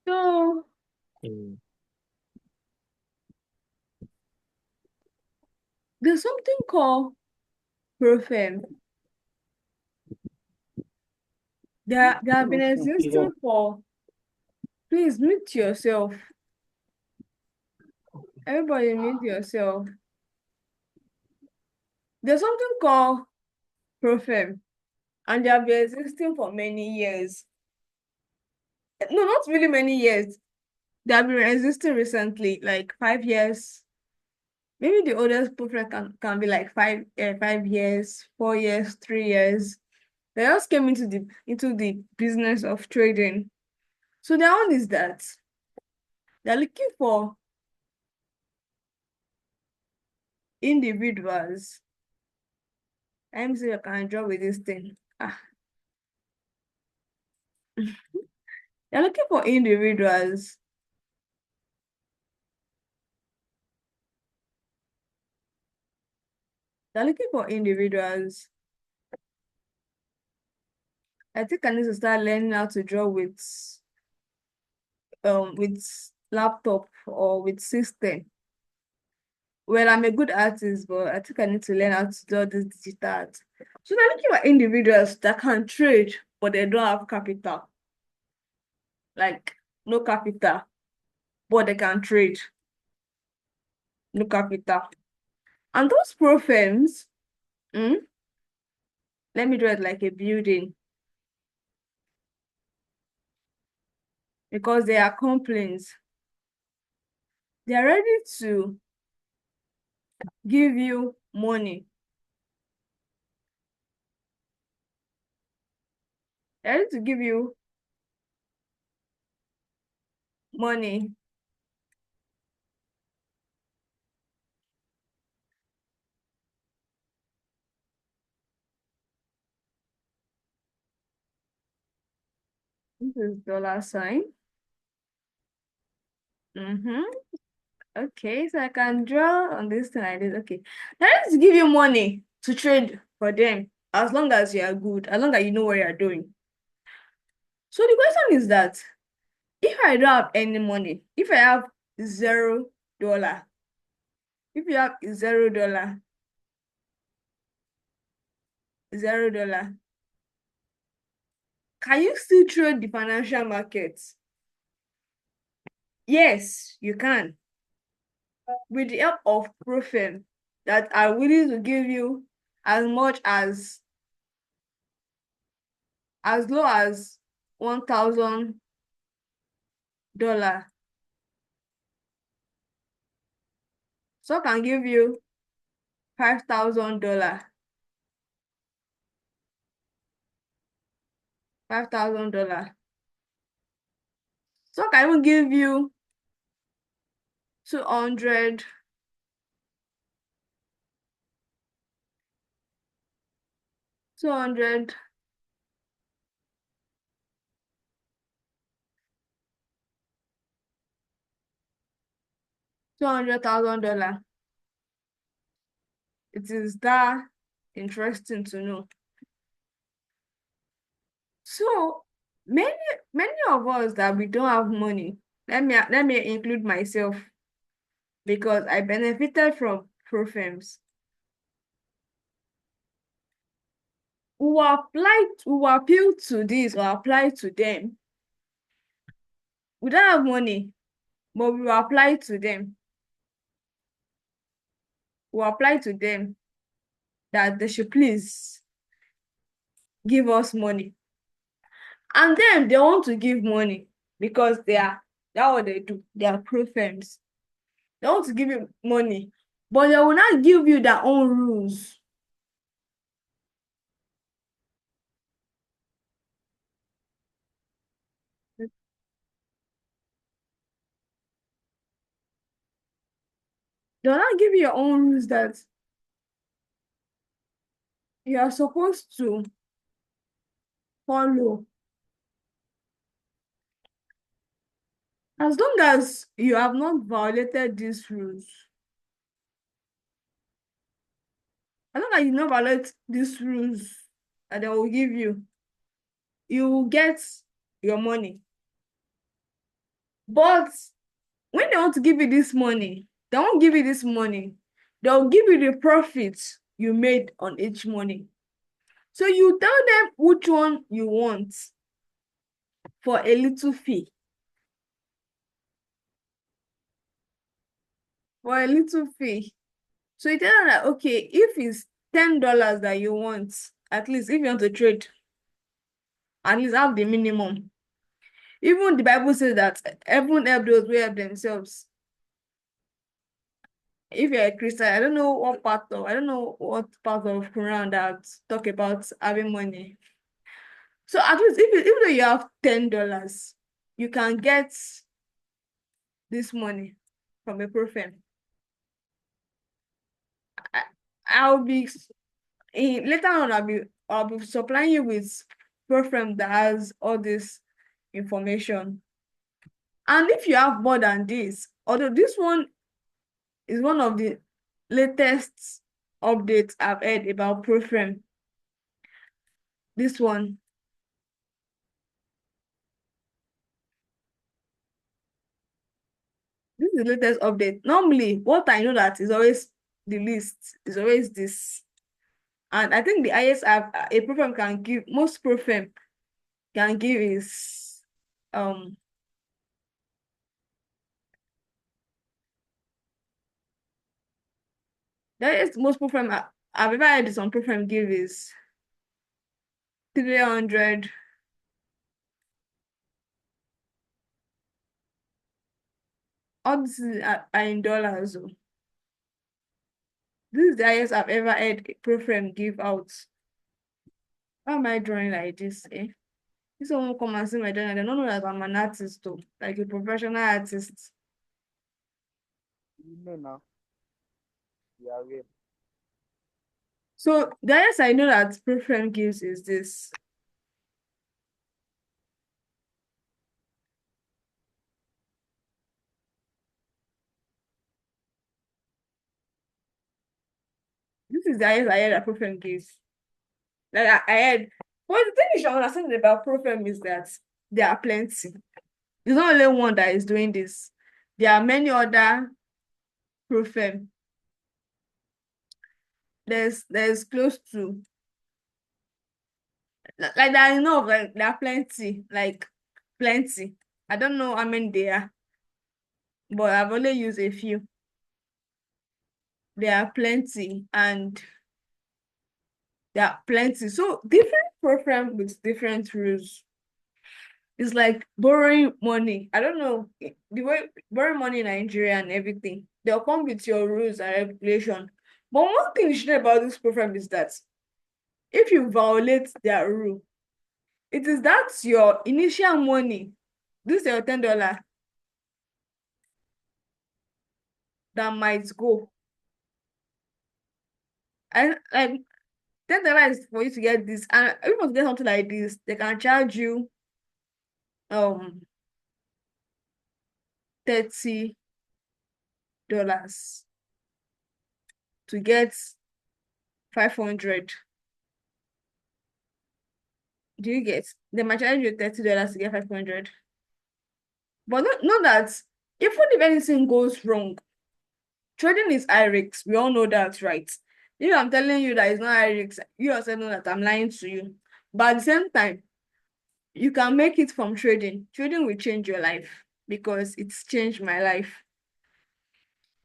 So Mm. there's something called profem. They have been existing for. Please mute yourself. Everybody mute yourself. There's something called profem, and they have been existing for many years. No, not really many years. They have been existing recently, like 5 years. Maybe the oldest profem can be like 5 years, 4 years, 3 years. They just came into the business of trading. So their own is that they're looking for individuals. Let me see if I can draw with this thing. They're looking for individuals. They're looking for individuals. I think I need to start learning how to draw with laptop or with system. Well, I'm a good artist, but I think I need to learn how to do this digital art. So they're looking for individuals that can trade, but they don't have capital. Like no capital, but they can trade. No capital. And those pro firms, mm, let me draw it like a building because they are complaints. They are ready to give you money. They're ready to give you money. This is dollar sign. Mm-hmm. Okay, so I can draw on this thing like this. Okay. They're ready to give you money to trade for them as long as you are good, as long as you know what you are doing. So the question is that if I don't have any money, if I have $0, if you have $0, $0, can you still trade the financial markets? Yes, you can. With the help of profile that are willing to give you as much as low as $1,000. So can give you $5,000. $5,000. So can even give you 200, 200, $200,000. It is that interesting to know. So many many of us that we don't have money, let me include myself because I benefited from profirms. We will appeal to this or apply to them. We don't have money, but we will apply to them. We will apply to them that they should please give us money. And then they want to give money because that's what they do. They are profirms. They want to give you money, but they will not give you their own rules. They will not give you your own rules that you are supposed to follow. As long as you have not violated these rules, as long as you not violate these rules that they will give you, you will get your money. But when they want to give you this money, they won't give you this money. They'll give you the profits you made on each money. So you tell them which one you want for a little fee. For a little fee. So you tell them that, okay, if it's $10 that you want, at least if you want to trade, at least have the minimum. Even the Bible says that heaven help those who help themselves. If you're a Christian, I don't know what part of Quran that talk about having money. So at least if even though you have $10, you can get this money from a prophet. I, I'll be later on. I'll be supplying you with prophet that has all this information. And if you have more than this, although this one is one of the latest updates I've heard about prophet. This one, this is the latest update. Normally, what I know that is always the list is always this. And I think the highest a program can give, most program can give is the highest most program I've ever heard some program give is 300. All this are in dollars. Oh. This is the highest I've ever heard a program give out. Why am I drawing like this? Eh? If someone come and see my journal, they don't know that I'm an artist too, like a professional artist. You know now, you are aware. So the highest I know that preference gives is this. This is the highest I heard that preference gives. Like I heard. But the thing you should understand about preference is that there are plenty. There's not only one that is doing this. There are many other preference. There's close to like there are enough, like there are plenty, like plenty. I don't know how many there are, but I've only used a few. There are plenty and there are plenty. So different preference with different rules. It's like borrowing money. I don't know the way borrowing money in Nigeria and everything. They'll come with your rules and regulation. But one thing you should know about this program is that if you violate their rule, it is that your initial money, this is your $10 that might go. And like $10 is for you to get this. And if you want to get something like this, they can charge you um $30 to get 500. Do you get? They might charge you $30 to get 500. But not that even if anything goes wrong, trading is high risk. We all know that, right? If I'm telling you that it's not high risk, you yourself know that I'm lying to you. But at the same time, you can make it from trading. Trading will change your life because it's changed my life.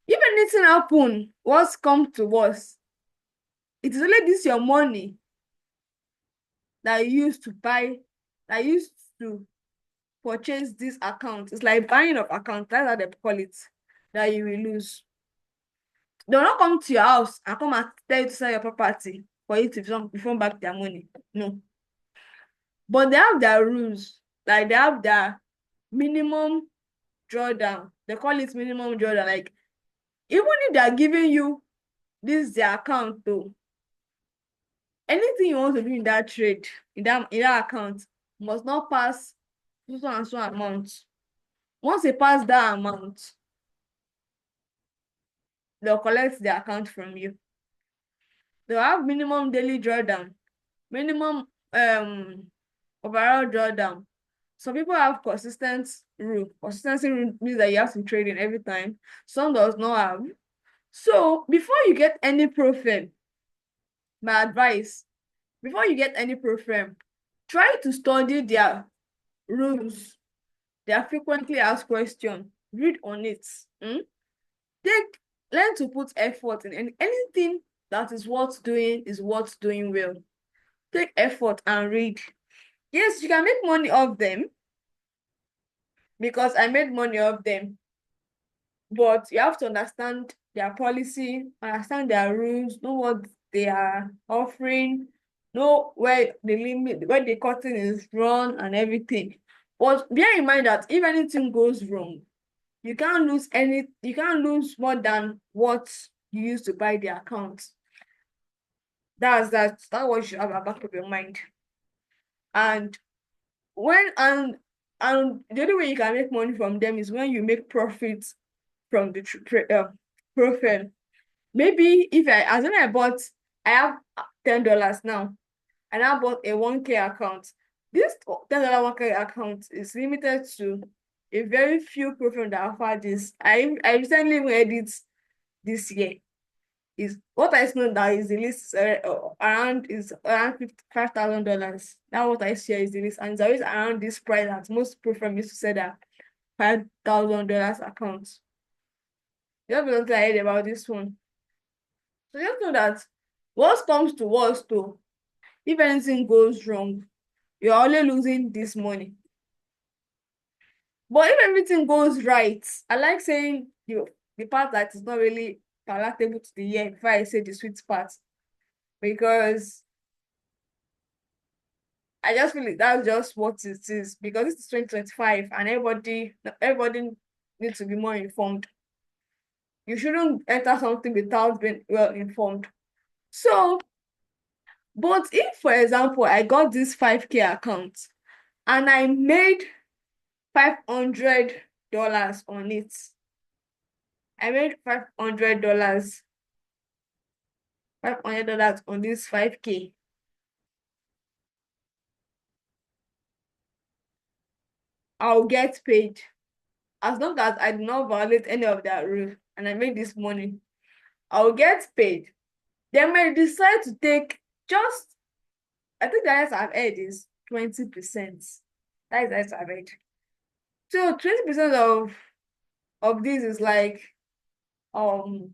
If anything happen, what's come to us, it is only this your money that you used to buy, that you used to purchase this account. It's like buying of account. That's how they call it. That you will lose. They'll not come to your house and come and tell you to sell your property for you to refund back their money. No. But they have their rules. Like they have their minimum drawdown. They call it minimum drawdown. Like even if they are giving you this their account though, anything you want to do in that trade, in that account, must not pass so and so amount. Once they pass that amount, they'll collect the account from you. They'll have minimum daily drawdown, minimum overall drawdown. Some people have consistent rule. Consistency rule means that you have to trade in every time. Some does not have. So before you get any profit, my advice, before you get any profit, try to study their rules. Their frequently asked question. Read on it. Take Learn to put effort in anything that is worth doing well. Take effort and read. Yes, you can make money off them because I made money off them, but you have to understand their policy, understand their rules, know what they are offering, know where the limit, where the curtain is drawn and everything. But bear in mind that if anything goes wrong, you can't lose more than what you used to buy the account. That's what you should have at the back of your mind. And when and the only way you can make money from them is when you make profits from the profile. Maybe if as when I bought, I have $10 now, and I bought a 1K account. This $10 1K account is limited to a very few profile that offer this. I recently read it this year. Is what I know that is the list is around $5,000. That's what I share is the list, and it's always around this price that most profile used to say that $5,000 accounts. Just because I heard about this one. So just know that worst comes to worst though. If anything goes wrong, you're only losing this money. But if everything goes right, I like saying the part that is not really palatable to the ear before I say the sweet part. Because I just feel like that's just what it is. Because it's 2025 and everybody needs to be more informed. You shouldn't enter something without being well informed. So, but if, for example, I got this 5K account and I made $500 on it, I made $500 on this 5K, I'll get paid as long as I do not violate any of that rule and I make this money. I'll get paid. They may decide to take just, I think the highest I've heard is 20%. That is the highest I've heard. So 20% of this is like 20%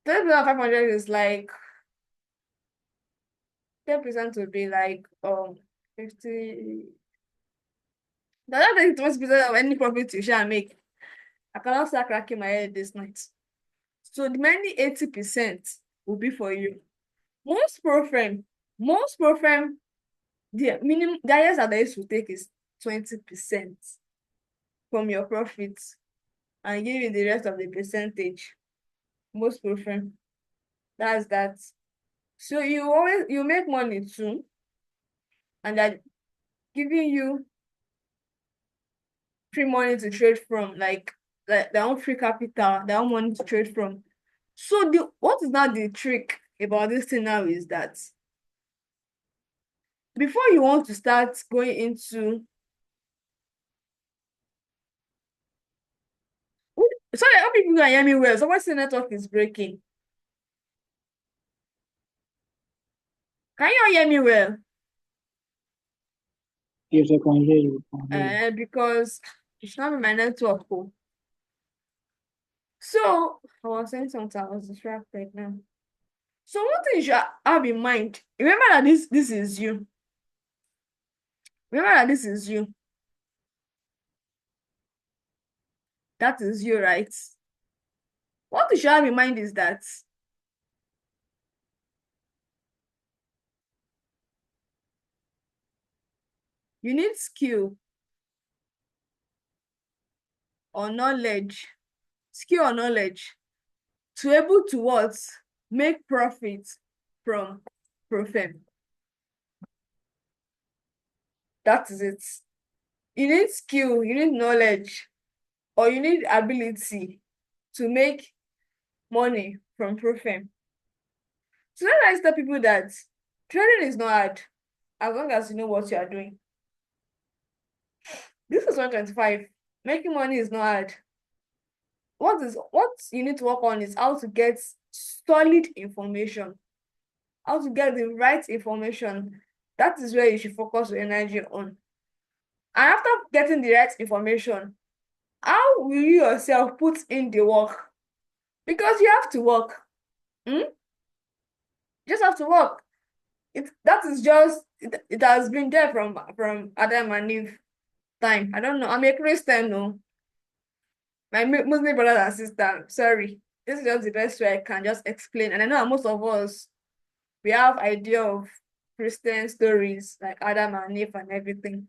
of 500 is like 10% would be like 50. That's not 20% of any profit you shall make. I cannot start cracking my head this night. So the remaining 80% will be for you. Most profile, the minimum, the highest that they used to take is 20% from your profits and give you the rest of the percentage. Most profile, that's that. So you make money too, and they're giving you free money to trade from, like their own free capital, their own money to trade from. So what is now the trick about this thing now is that before you want to start going into, sorry, I hope people can hear me well. So what's the network is breaking? Can you all hear me well? Yes, I can hear you. I can hear you. Because it's not my network. Oh. So I was saying something, I was distracted now. So one thing you should have in mind, remember that this is you. Remember that this is you. That is you, right? What you should have in mind is that you need skill or knowledge to able to what? Make profit from profit. That is it. You need skill, you need knowledge, or you need ability to make money from profit. So then I tell people that trading is not hard as long as you know what you are doing. This is 125. Making money is not hard. What you need to work on is how to get solid information, how to get the right information. That is where you should focus your energy on. And after getting the right information, how will you yourself put in the work? Because you have to work. Hmm? You just have to work. It has been there from Adam and Eve time. I don't know. I'm a Christian, no. My Muslim brothers and sisters, sorry. This is just the best way I can just explain. And I know that most of us we have idea of Christian stories like Adam and Eve and everything.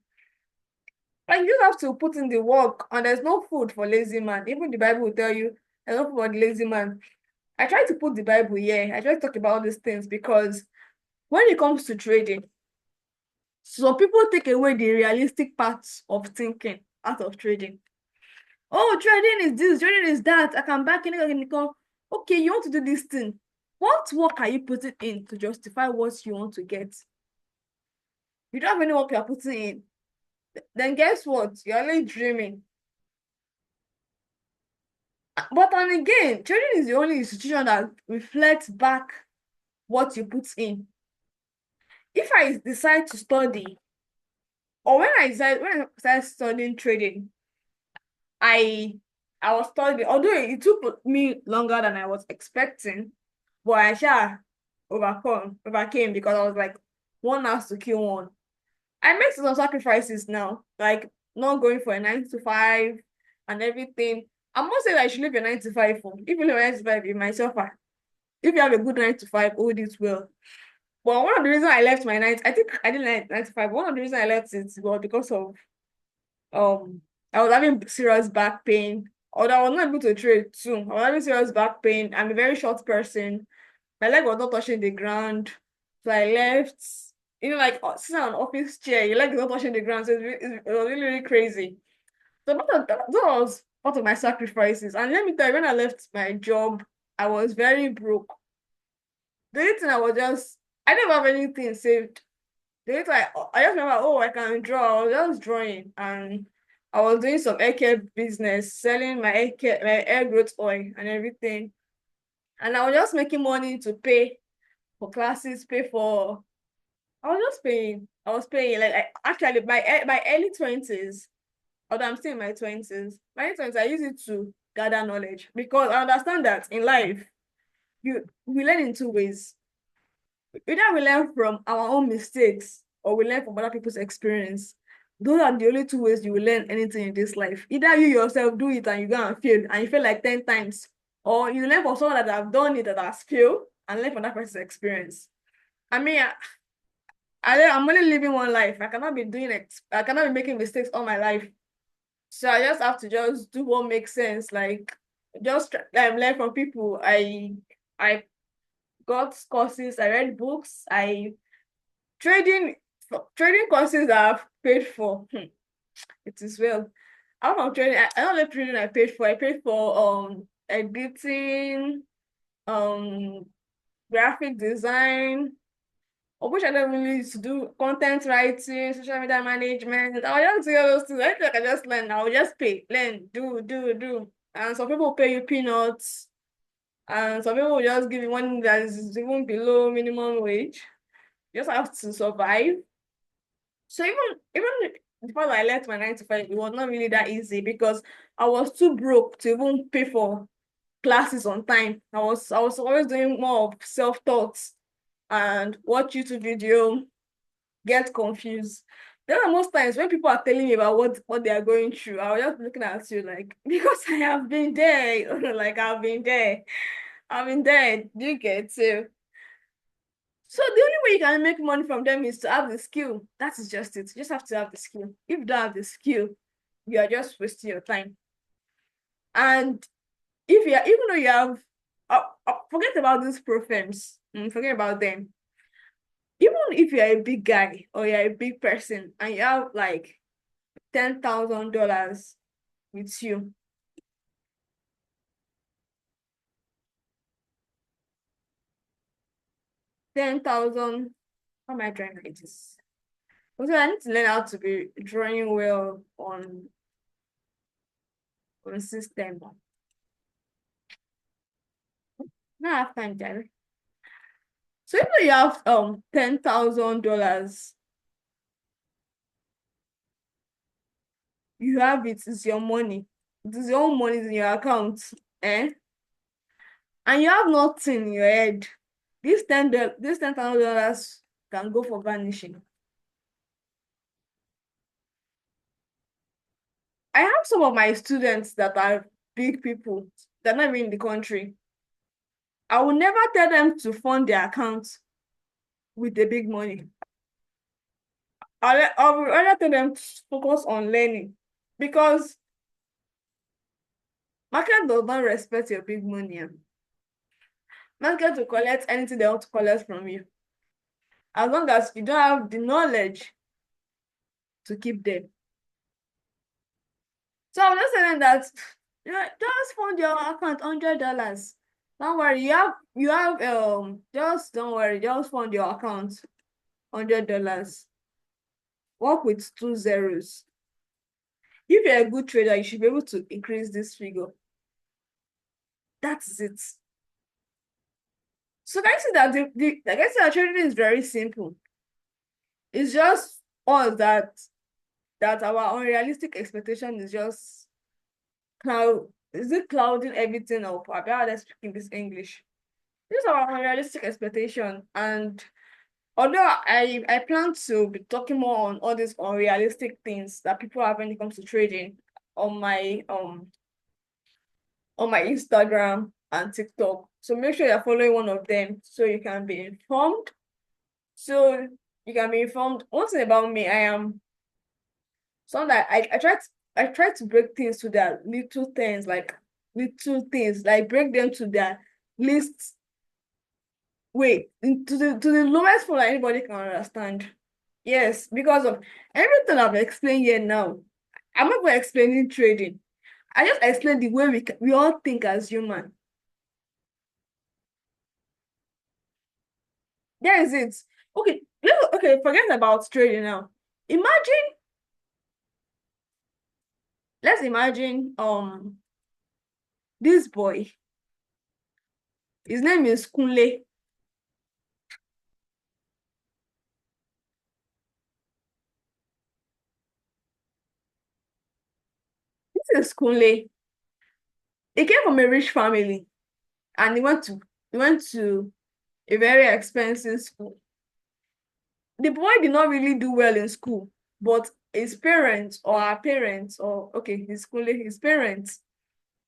Like you just have to put in the work, and there's no food for lazy man. Even the Bible will tell you there's no food for the lazy man. I try to put the Bible here. I try to talk about all these things because when it comes to trading, some people take away the realistic parts of thinking out of trading. Oh, trading is this, trading is that. I can back in, I can come. Okay, you want to do this thing. What work are you putting in to justify what you want to get? You don't have any work you're putting in. Then guess what? You're only dreaming. But then again, trading is the only institution that reflects back what you put in. If I decide to study, or when I started studying trading, I I was studying, although it took me longer than I was expecting, but I sure overcame because I was like, one has to kill one. I make some sacrifices now, like not going for a 9 to 5 and everything. I'm not saying I should leave a 9 to 5 for. If you leave a 9 to 5, you might suffer. If you have a good 9 to 5, hold it well. But one of the reasons I left my night, I think I didn't like 9 to 5. One of the reasons I left it was because of um I was having serious back pain. Although I was not able to trade too. I was having serious back pain. I'm a very short person. My leg was not touching the ground. So I left. Like sitting on an office chair, your leg is not touching the ground. So it was really, really crazy. So that was part of my sacrifices. And let me tell you, when I left my job, I was very broke. The only thing I didn't have anything saved. The only thing I just remember, oh, I can draw. I was just drawing. And I was doing some hair care business, selling my hair growth oil and everything. And I was just making money to pay for classes, pay for. I was just paying. I was paying actually my early 20s, although I'm still in my 20s. My early 20s, I use it to gather knowledge because I understand that in life, we learn in two ways. Either we learn from our own mistakes or we learn from other people's experience. Those are the only two ways you will learn anything in this life. Either you yourself do it and you go and fail, and you fail like 10 times, or you learn from someone that have done it that has failed and learn from that person's experience. I mean, I'm only living one life. I cannot be doing it. I cannot be making mistakes all my life. So I just have to just do what makes sense. Like just learn from people. I got courses. I read books. I trading trading courses that I've paid for. It is well. Out of trading, I don't like trading I paid for. I paid for editing, um graphic design, of which I don't really used to do content writing, social media management. I was just do all those things. I think I just learn. I will just pay, learn, do. And some people pay you peanuts, and some people will just give you one that is even below minimum wage. You just have to survive. So even before I left my 9 to 5, it was not really that easy because I was too broke to even pay for classes on time. I was always doing more of self-taught and watch YouTube video, get confused. There are most times when people are telling me about what they are going through, I was just looking at you like, because I have been there, like I've been there. I've been there. Do you get it? So the only way you can make money from them is to have the skill. That is just it. You just have to have the skill. If you don't have the skill, you are just wasting your time. And if you are, even though you have, forget about these pro firms, forget about them. Even if you're a big guy or you're a big person and you have like $10,000 with you, 10,000. How am I trying to get this? Also, I need to learn how to be drawing well on system. Now I have time, Jerry. So if you have $10,000, you have it, it's your money. It is your own money in your account. Eh? And you have nothing in your head. This $10,000 can go for vanishing. I have some of my students that are big people. They're not even in the country. I will never tell them to fund their account with the big money. I will rather tell them to focus on learning because market does not respect your big money. Market will collect anything they want to collect from you as long as you don't have the knowledge to keep them. So I'm just saying that just fund your account $100. Don't worry, you have just don't worry, just fund your account $100. Work with two zeros. If you're a good trader, you should be able to increase this figure. That's it. So I see that like I said, trading is very simple. It's just all that our unrealistic expectation is just clouding everything up. I better speaking this English. This is our unrealistic expectation, and although I plan to be talking more on all these unrealistic things that people have when it comes to trading on my Instagram and TikTok. So make sure you're following one of them so you can be informed. So you can be informed. One thing about me, I am someone that I try to break things to their little things, like break them to their least way, to the lowest form that anybody can understand. Yes, because of everything I've explained here now. I'm not going to explaining trading. I just explain the way we all think as human. That is it. Okay, forget about trading now. Imagine, let's imagine this boy. His name is Kunle. This is Kunle. He came from a rich family and he went to a very expensive school. The boy did not really do well in school, but his parents or our parents, or okay, his parents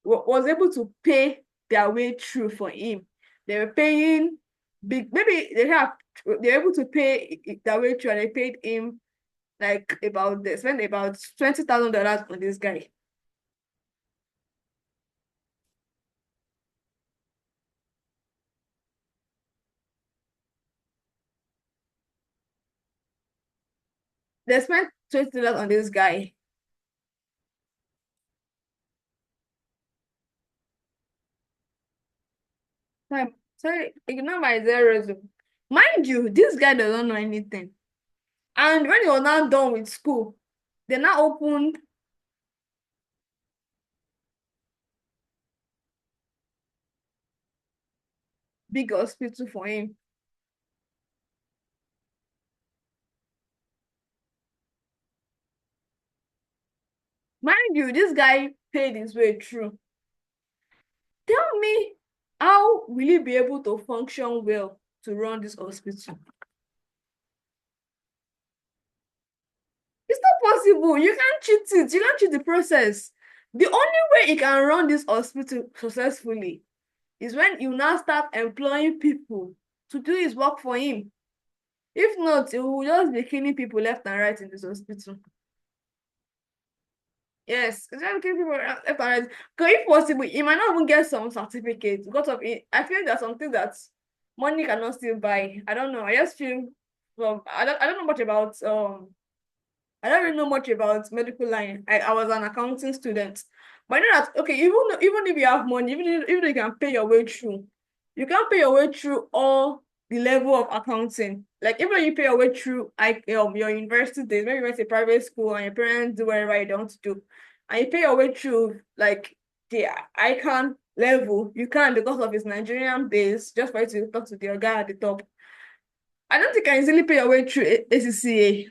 was able to pay their way through for him. They were paying big, maybe they're able to pay their way through, and they paid him like they spent about $20,000 on this guy. They spent $20 on this guy. Sorry, ignore my zeros. Mind you, this guy doesn't know anything. And when he was now done with school, they now opened big hospital for him. Mind you, this guy paid his way through. Tell me, how will he be able to function well to run this hospital? It's not possible. You can't cheat it. You can't cheat the process. The only way he can run this hospital successfully is when you now start employing people to do his work for him. If not, he will just be killing people left and right in this hospital. Yes, it's just killing people left and right. Because if possible, he might not even get some certificates because of it. I feel there's something that money cannot still buy. I don't know. I just feel I don't know much about I don't really know much about medical line. I was an accounting student. But I know that okay, even if you have money, even if you can pay your way through, you can't pay your way through all the level of accounting. Like even when you pay your way through your university days, maybe you went to a private school and your parents do whatever you want to do, and you pay your way through like the icon level, you can because of his Nigerian base, just for you to talk to the guy at the top. I don't think I can easily pay your way through ACCA.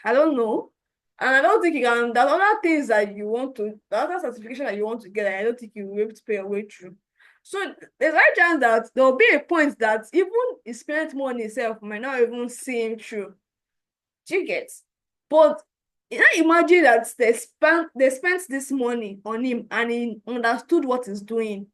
I don't know. And I don't think you can, there's other things that you want to, the other certification that you want to get, I don't think you will be able to pay your way through. So there's a high chance that there'll be a point that even he spent money itself might not even see him through. Do you get? But you know, imagine that they spent this money on him and he understood what he's doing.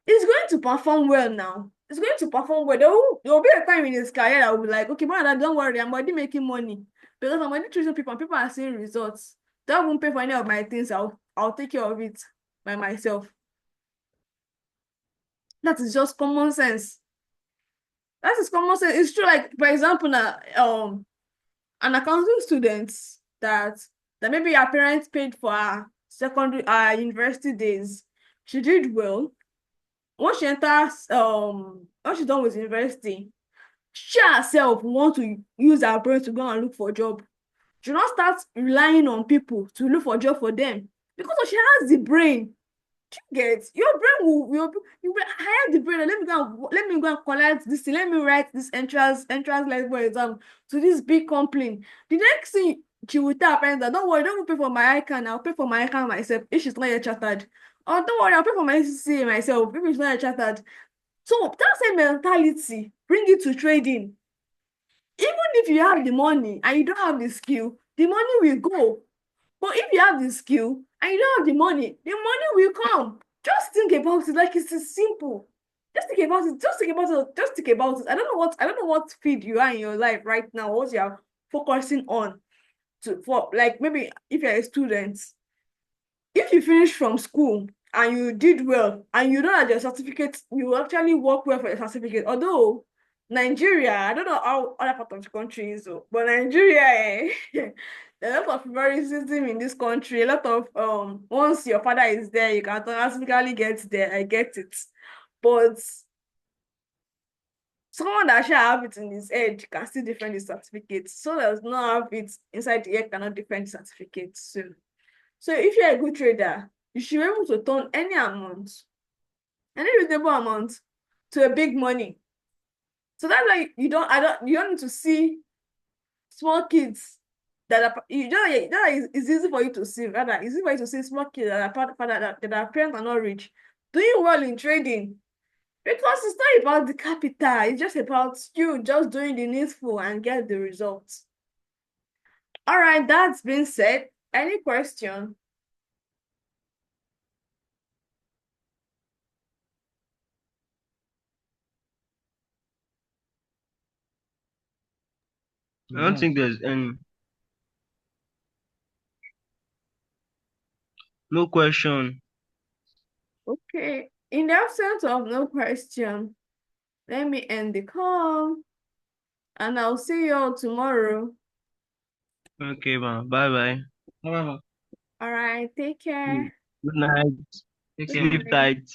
He's going to perform well now. He's going to perform well. There will be a time in his career that will be like, okay, man, don't worry, I'm already making money. Because I'm already treating people and people are seeing results. Don't won't pay for any of my things. I'll take care of it by myself. That is just common sense. That is common sense. It's true. Like, for example, now, an accounting student that that maybe her parents paid for her secondary university days. She did well. Once she enters once she's done with university, she herself want to use her brain to go and look for a job. She not start relying on people to look for a job for them because she has the brain. Get your brain will I have the brain. Let me go and collect this thing. Let me write this entrance level exam to this big company. The next thing she will tell her parents that don't worry, don't pay for my icon. I'll pay for my icon myself if she's not yet chartered. Or don't worry, I'll pay for my CCA myself if she's not yet chartered. So that same mentality, bring it to trading. Even if you have the money and you don't have the skill, the money will go. But if you have the skill and you don't have the money will come. Just think about it like it's simple. Just think about it. Just think about it. Just think about it. I don't know what field you are in your life right now, what you are focusing on to for like maybe if you're a student, if you finish from school and you did well and you know that your certificate, you actually work well for your certificate. Although Nigeria, I don't know how other part of the country is, but Nigeria, there's a lot of favoritism in this country. A lot of once your father is there, you can automatically get there. I get it, but someone that should have it in his head can still defend his certificate. So does not have it inside the head cannot defend the certificate. So if you're a good trader, you should be able to turn any amount, any reasonable amount, to a big money. So that's why you don't need to see small kids that are it's easy for you to see. Rather, it's easy for you to see small kids that are parents are not rich doing well in trading. Because it's not about the capital, it's just about you just doing the needful and get the results. All right, that's been said. Any question? I don't think there's any. No question. Okay. In the absence of no question, let me end the call and I'll see you all tomorrow. Okay, man. Bye bye. All right, take Good care. night. Good Sleep night. tight.